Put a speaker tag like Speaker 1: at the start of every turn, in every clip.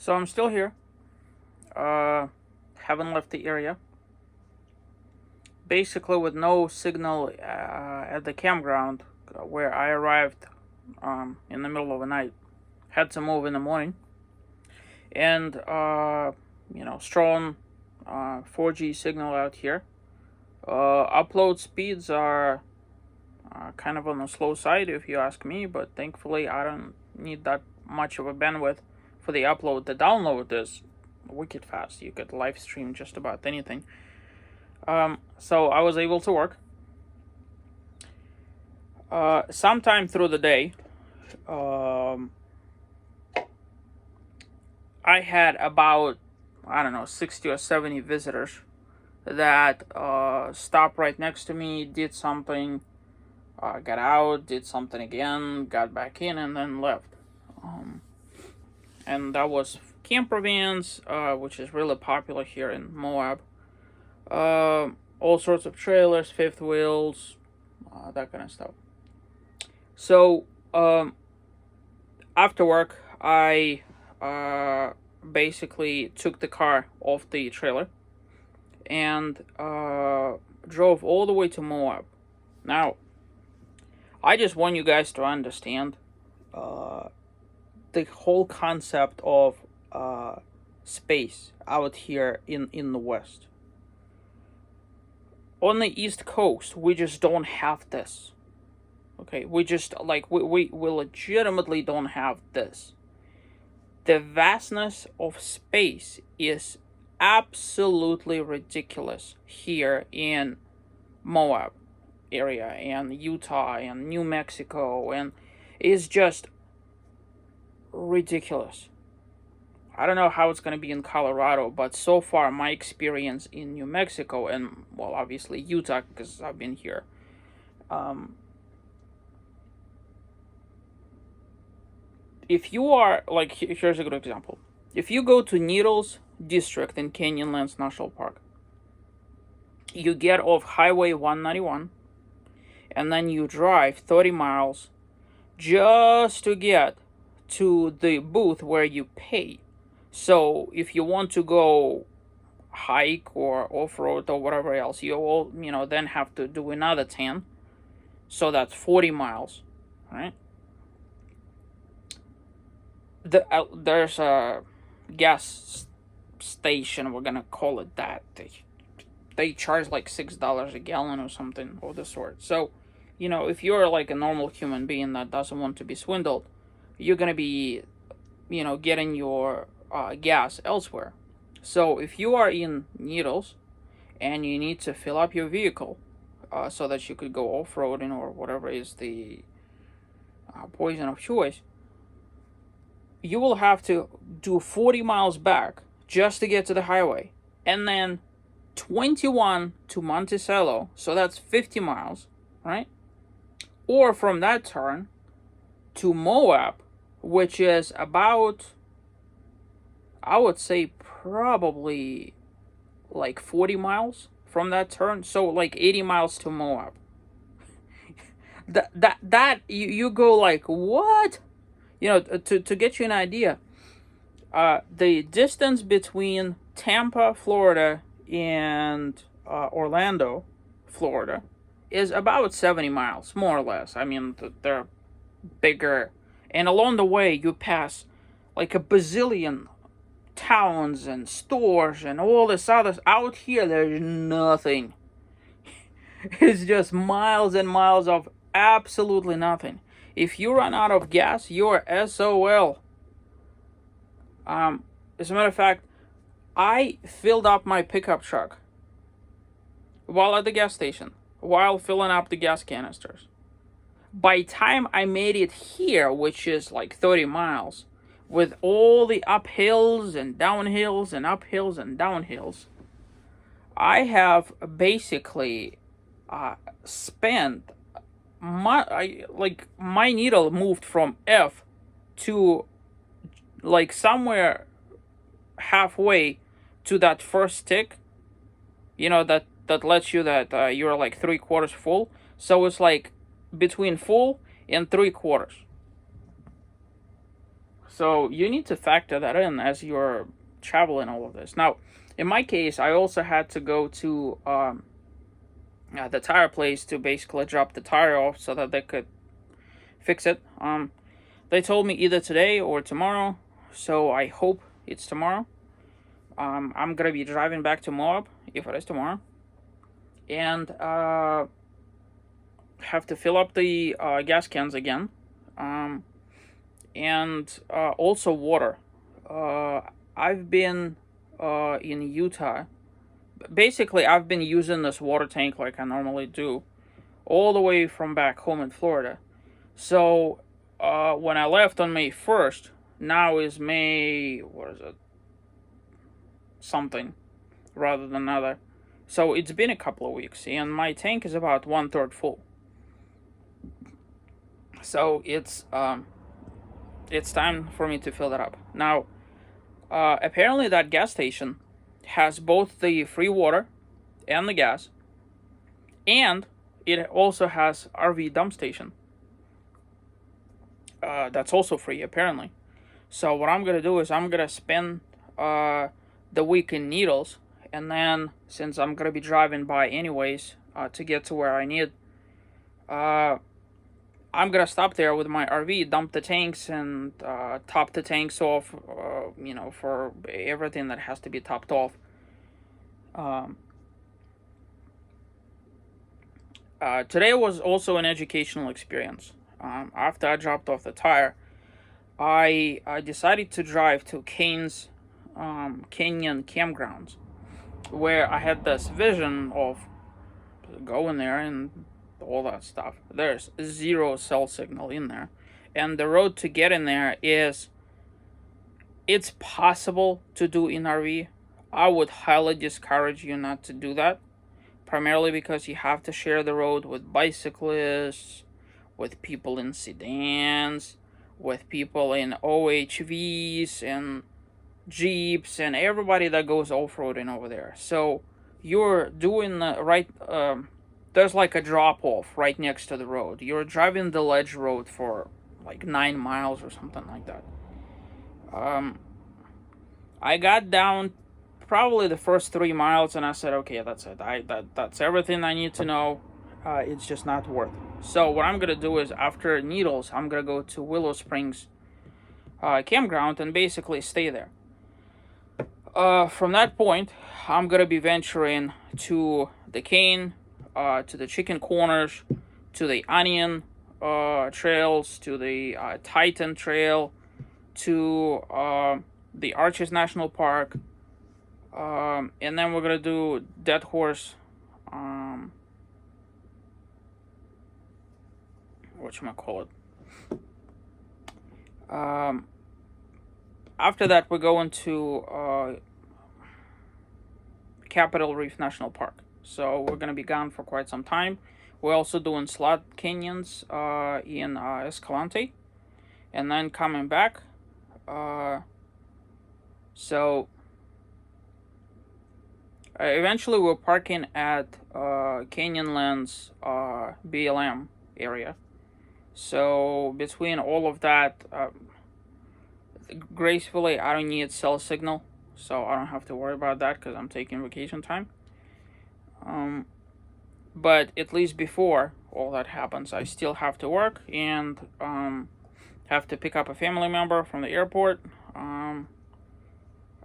Speaker 1: So I'm still here. Haven't left the area. Basically, with no signal at the campground where I arrived in the middle of the night. Had to move in the morning. And, strong 4G signal out here. Upload speeds are kind of on the slow side, if you ask me, but thankfully I don't need that much of a bandwidth for the upload. The download is wicked fast. You could live stream just about anything. So I was able to work. Sometime through the day, I had about, 60 or 70 visitors that stopped right next to me, did something, got out, did something again, got back in, and then left. And that was camper vans, which is really popular here in Moab. All sorts of trailers, fifth wheels, that kind of stuff. So, after work, I basically took the car off the trailer and drove all the way to Moab. Now, I just want you guys to understand the whole concept of space out here in the West. On the East Coast, we just don't have this. Okay, we just, we legitimately don't have this. The vastness of space is absolutely ridiculous here in Moab area and Utah and New Mexico, and it's just ridiculous. I don't know how it's going to be in Colorado, but so far my experience in New Mexico and, well, obviously Utah, because I've been here, if you are, here's a good example. If you go to Needles District in Canyonlands National Park, you get off Highway 191, and then you drive 30 miles just to get to the booth where you pay. So if you want to go hike or off-road or whatever else, you all, then have to do another 10. So that's 40 miles, right? There's a gas station, we're gonna call it that. They charge like $6 a gallon or something of the sort. So, if you're like a normal human being that doesn't want to be swindled, you're gonna be, getting your gas elsewhere. So if you are in Needles and you need to fill up your vehicle so that you could go off-roading or whatever is the poison of choice, you will have to do 40 miles back just to get to the highway, and then 21 to Monticello, so that's 50 miles, right? Or from that turn to Moab, which is about, I would say, probably like 40 miles from that turn, so like 80 miles to Moab. that you go like, what? To get you an idea, the distance between Tampa, Florida, and Orlando, Florida, is about 70 miles, more or less. I mean, they're bigger. And along the way, you pass like a bazillion towns and stores and all this other. Out here, there's nothing. It's just miles and miles of absolutely nothing. If you run out of gas, you're SOL. As a matter of fact, I filled up my pickup truck while at the gas station, while filling up the gas canisters. By the time I made it here, which is like 30 miles, with all the uphills and downhills and uphills and downhills, I have basically spent my needle moved from F to like somewhere halfway to that first tick, that lets you that you're like 3/4 full. So it's like between full and 3/4. So you need to factor that in as you're traveling all of this. Now, in my case, I also had to go to the tire place to basically drop the tire off so that they could fix it. They told me either today or tomorrow, so I hope it's tomorrow. I'm gonna be driving back to Moab if it is tomorrow, and have to fill up the gas cans again, and also water. I've been in Utah. Basically, I've been using this water tank like I normally do, all the way from back home in Florida. So when I left on May 1st, now is May, what is it? Something rather than another. So it's been a couple of weeks, and my tank is about 1/3 full. So it's time for me to fill that up. Now, apparently that gas station has both the free water and the gas, and it also has RV dump station. That's also free apparently. So what I'm gonna do is I'm gonna spend the week in Needles, and then since I'm gonna be driving by anyways to get to where I need, I'm gonna stop there with my RV, dump the tanks, and top the tanks off. For everything that has to be topped off. Today was also an educational experience. After I dropped off the tire, I decided to drive to Kane's Canyon campgrounds, where I had this vision of going there and all that stuff. There's zero cell signal in there, and the road to get in there it's possible to do in RV. I would highly discourage you not to do that, primarily because you have to share the road with bicyclists, with people in sedans, with people in OHVs and Jeeps, and everybody that goes off-roading over there. So you're doing the right, there's like a drop-off right next to the road. You're driving the ledge road for like 9 miles or something like that. I got down probably the first 3 miles, and I said, okay, that's it. That's everything I need to know. It's just not worth it. So what I'm gonna do is after Needles, I'm gonna go to Willow Springs campground and basically stay there. From that point, I'm gonna be venturing to the Cane, to the Chicken Corners, to the Onion trails, to the Titan Trail, to the Arches National Park, and then we're gonna do Dead Horse. Whatchamacallit? After that, we're going to Capitol Reef National Park. So we're gonna be gone for quite some time. We're also doing slot canyons in Escalante, and then coming back. So eventually we're parking at Canyonlands BLM area. So between all of that, gracefully, I don't need cell signal, so I don't have to worry about that because I'm taking vacation time. But at least before all that happens, I still have to work and have to pick up a family member from the airport,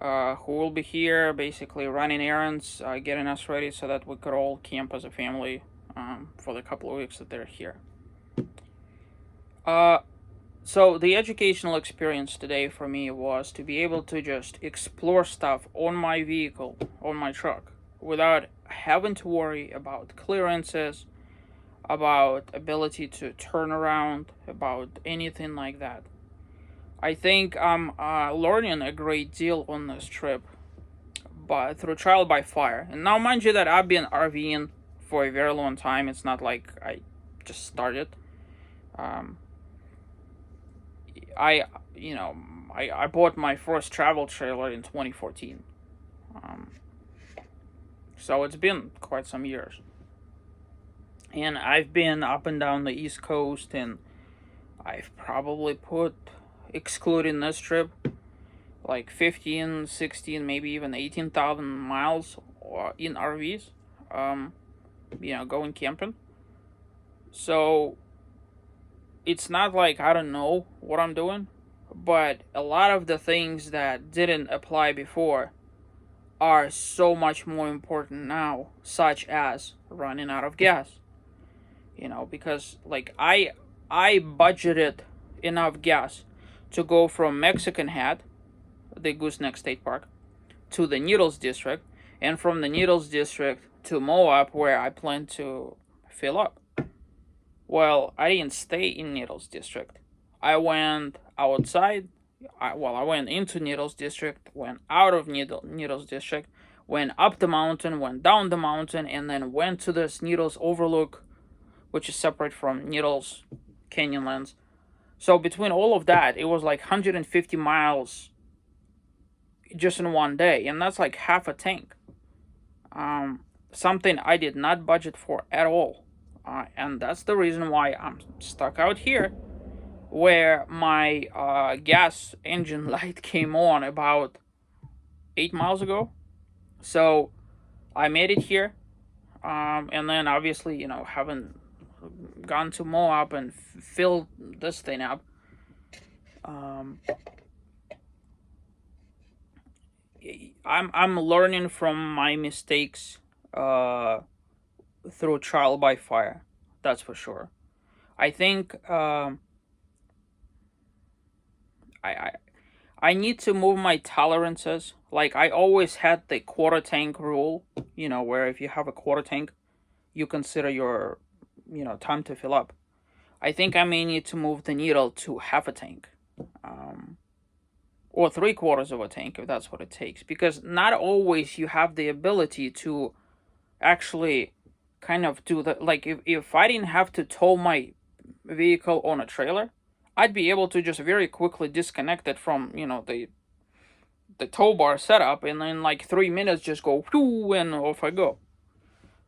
Speaker 1: who will be here basically running errands, getting us ready so that we could all camp as a family for the couple of weeks that they're here. So the educational experience today for me was to be able to just explore stuff on my vehicle, on my truck, without having to worry about clearances, about ability to turn around, about anything like that. I think I'm learning a great deal on this trip, but through trial by fire. And now, mind you, that I've been RVing for a very long time. It's not like I just started. I bought my first travel trailer in 2014. So it's been quite some years. And I've been up and down the East Coast, and I've probably put excluding this trip, like 15, 16, maybe even 18,000 miles in RVs, um, going camping. So it's not like I don't know what I'm doing, but a lot of the things that didn't apply before are so much more important now, such as running out of gas. Because like I budgeted enough gas to go from Mexican Hat, the Gooseneck State Park, to the Needles District, and from the Needles District to Moab, where I plan to fill up. Well, I didn't stay in Needles District. I went outside. I went into Needles District, went out of Needles District, went up the mountain, went down the mountain, and then went to this Needles Overlook, which is separate from Needles Canyonlands. So between all of that, it was like 150 miles just in one day, and that's like half a tank. Something I did not budget for at all. And that's the reason why I'm stuck out here, where my gas engine light came on about 8 miles ago. So I made it here, and then obviously, haven't gone to Moab and filled this thing up. Um, I'm learning from my mistakes through trial by fire. That's for sure. I think I, I I need to move my tolerances. Like I always had the quarter tank rule, where if you have a quarter tank, you consider your, time to fill up. I think I may need to move the needle to half a tank, um, or three quarters of a tank if that's what it takes. Because not always you have the ability to actually kind of do that. Like if I didn't have to tow my vehicle on a trailer, I'd be able to just very quickly disconnect it from the tow bar setup, and in like 3 minutes just go whoo, and off I go.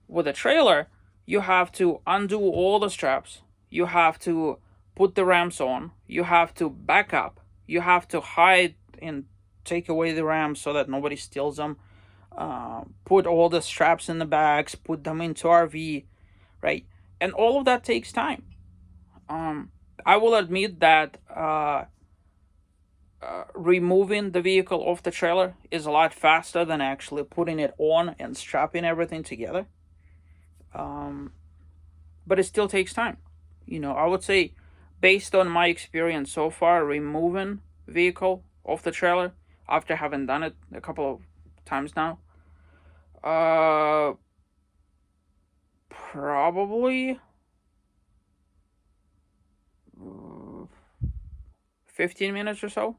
Speaker 1: With a trailer, you have to undo all the straps. You have to put the ramps on. You have to back up. You have to hide and take away the ramps so that nobody steals them. Put all the straps in the bags. Put them into RV, right? And all of that takes time. Um, I will admit that removing the vehicle off the trailer is a lot faster than actually putting it on and strapping everything together. Um, but it still takes time. I would say, based on my experience so far, removing vehicle off the trailer after having done it a couple of times now, uh, probably 15 minutes or so.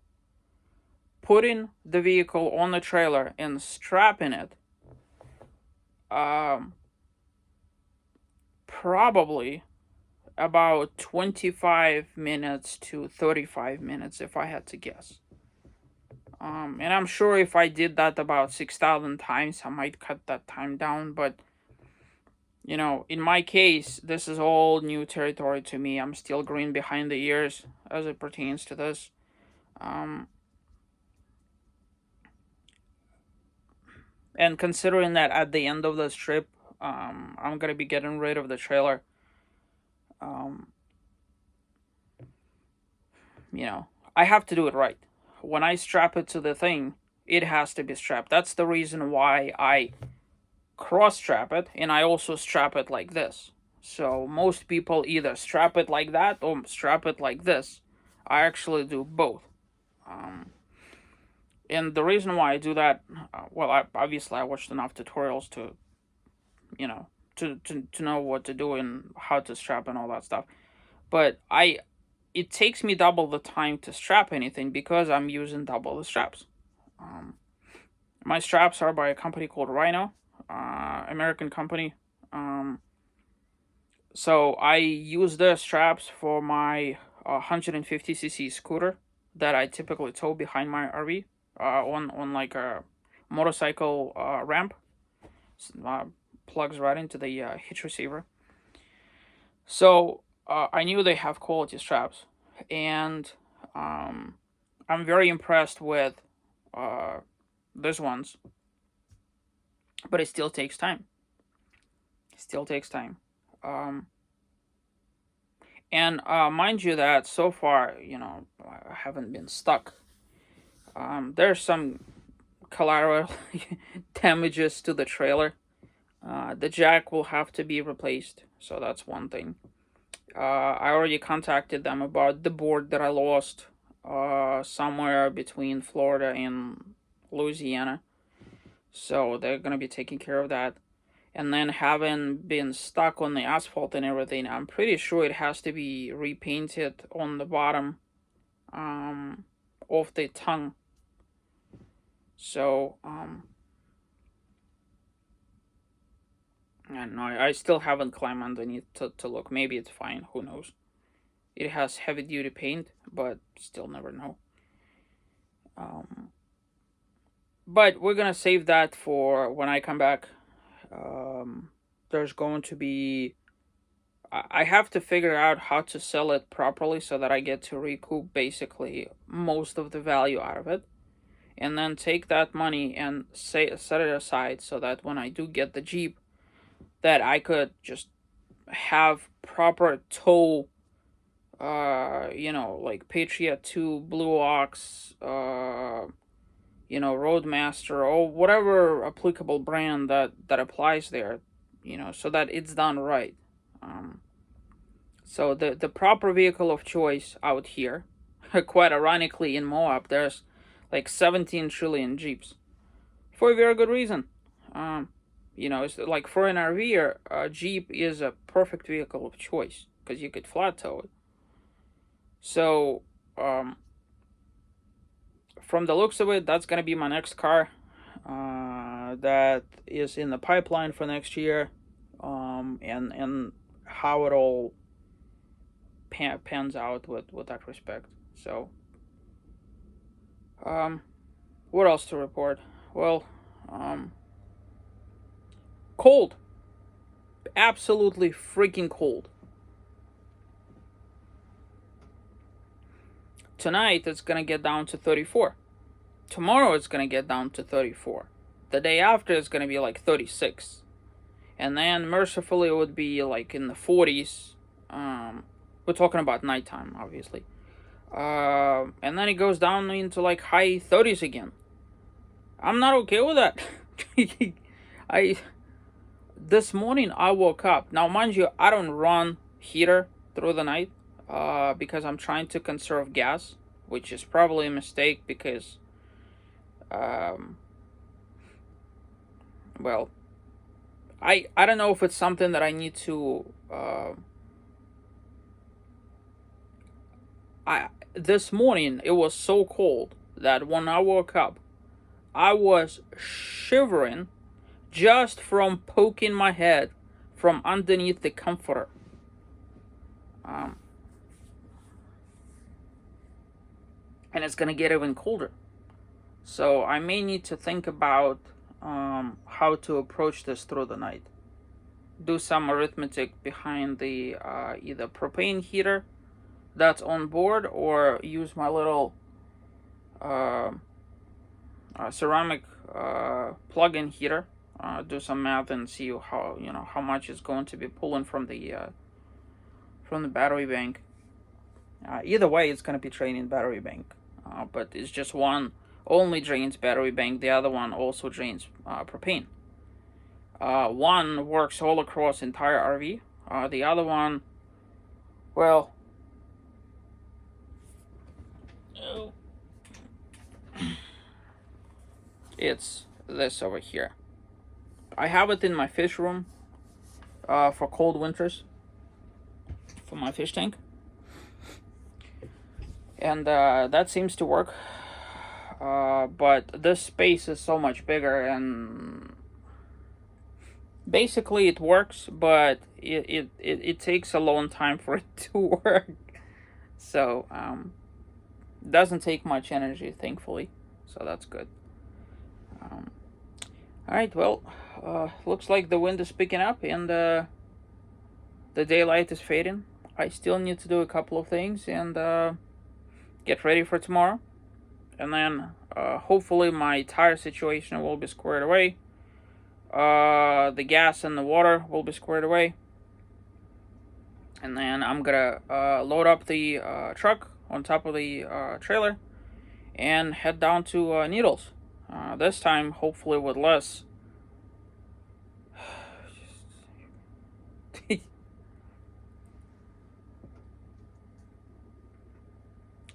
Speaker 1: Putting the vehicle on the trailer and strapping it, um, probably about 25 minutes to 35 minutes if I had to guess. And I'm sure if I did that about 6,000 times, I might cut that time down. But, in my case, this is all new territory to me. I'm still green behind the ears as it pertains to this. Um, and considering that at the end of this trip, I'm going to be getting rid of the trailer. Um, I have to do it right. When I strap it to the thing, it has to be strapped. That's the reason why I cross strap it, and I also strap it like this. So most people either strap it like that or strap it like this. I actually do both. Um, and the reason why I do that, well, obviously I watched enough tutorials to, to know what to do and how to strap and all that stuff. But it takes me double the time to strap anything because I'm using double the straps. Um, my straps are by a company called Rhino, American company. So I use their straps for my 150cc scooter that I typically tow behind my RV on like a motorcycle ramp. Plugs right into the hitch receiver. So I knew they have quality straps, and I'm very impressed with uh, these ones, but it still takes time. It still takes time. Um, and mind you that so far, I haven't been stuck. There's some collateral damages to the trailer. The jack will have to be replaced, so that's one thing. I already contacted them about the board that I lost somewhere between Florida and Louisiana, so they're gonna be taking care of that. And then having been stuck on the asphalt and everything, I'm pretty sure it has to be repainted on the bottom of the tongue. So I don't know. I still haven't climbed underneath to look. Maybe it's fine. Who knows? It has heavy duty paint, but still never know. Um, but we're gonna save that for when I come back. There's going to be. I have to figure out how to sell it properly so that I get to recoup basically most of the value out of it, and then take that money and set it aside so that when I do get the Jeep, that I could just have proper tow, like Patriot 2, Blue Ox, Roadmaster, or whatever applicable brand that applies there, so that it's done right. So the proper vehicle of choice out here, quite ironically in Moab, there's like 17 trillion Jeeps for a very good reason. It's like for an RVer, a Jeep is a perfect vehicle of choice because you could flat tow it. So, from the looks of it, that's gonna be my next car. That is in the pipeline for next year. And how it all pans out with that respect. So, what else to report? Well, cold, absolutely freaking cold. Tonight it's gonna get down to 34. Tomorrow it's gonna get down to 34. The day after it's gonna be like 36. And then mercifully it would be like in the 40s. We're talking about nighttime, obviously. And then it goes down into like high 30s again. I'm not okay with that. This morning I woke up. Now, mind you, I don't run heater through the night because I'm trying to conserve gas, which is probably a mistake because, well, I don't know if it's something that I need to. This morning it was so cold that when I woke up, I was shivering just from poking my head from underneath the comforter. And it's gonna get even colder. So I may need to think about how to approach this through the night. Do some arithmetic behind the either propane heater that's on board, or use my little ceramic plug-in heater. Do some math and see how much is going to be pulling from the battery bank. Either way, it's going to be draining battery bank. But it's just one only drains battery bank. The other one also drains propane. One works all across entire RV. The other one, well, it's this over here. I have it in my fish room for cold winters for my fish tank. And that seems to work. But this space is so much bigger, and basically it works, but it takes a long time for it to work. So doesn't take much energy, thankfully. So that's good. Alright, well, looks like the wind is picking up and the daylight is fading. I still need to do a couple of things, and get ready for tomorrow, and then hopefully my tire situation will be squared away. The gas and the water will be squared away, and then I'm gonna load up the truck on top of the trailer and head down to Needles. This time, hopefully, with less.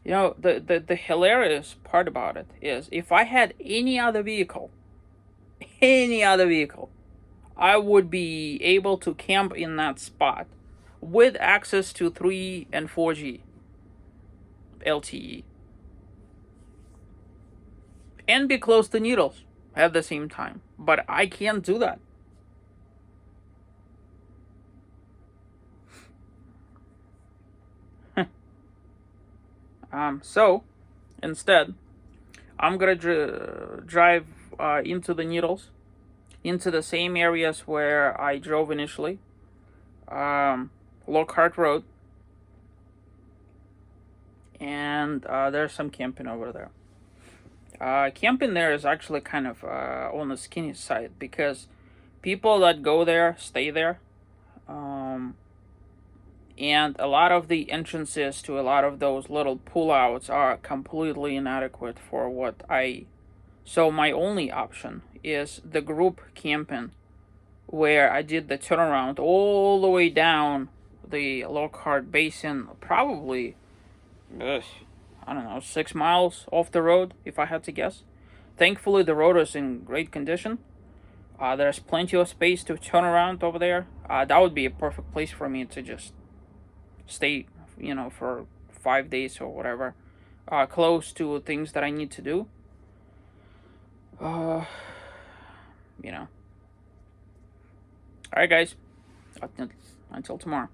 Speaker 1: You know, the hilarious part about it is if I had any other vehicle, I would be able to camp in that spot with access to 3 and 4G LTE and be close to Needles at the same time. But I can't do that. So instead, I'm gonna drive into the Needles, into the same areas where I drove initially. Lockhart Road, and there's some camping over there. Camping there is actually kind of on the skinny side because people that go there stay there. And a lot of the entrances to a lot of those little pullouts are completely inadequate for what I. So my only option is the group camping, where I did the turnaround all the way down the Lockhart Basin, probably, I don't know, 6 miles off the road, if I had to guess. Thankfully, the road is in great condition. There's plenty of space to turn around over there. That would be a perfect place for me to just stay, for 5 days or whatever, close to things that I need to do. Uh, you know. All right, guys. Until tomorrow.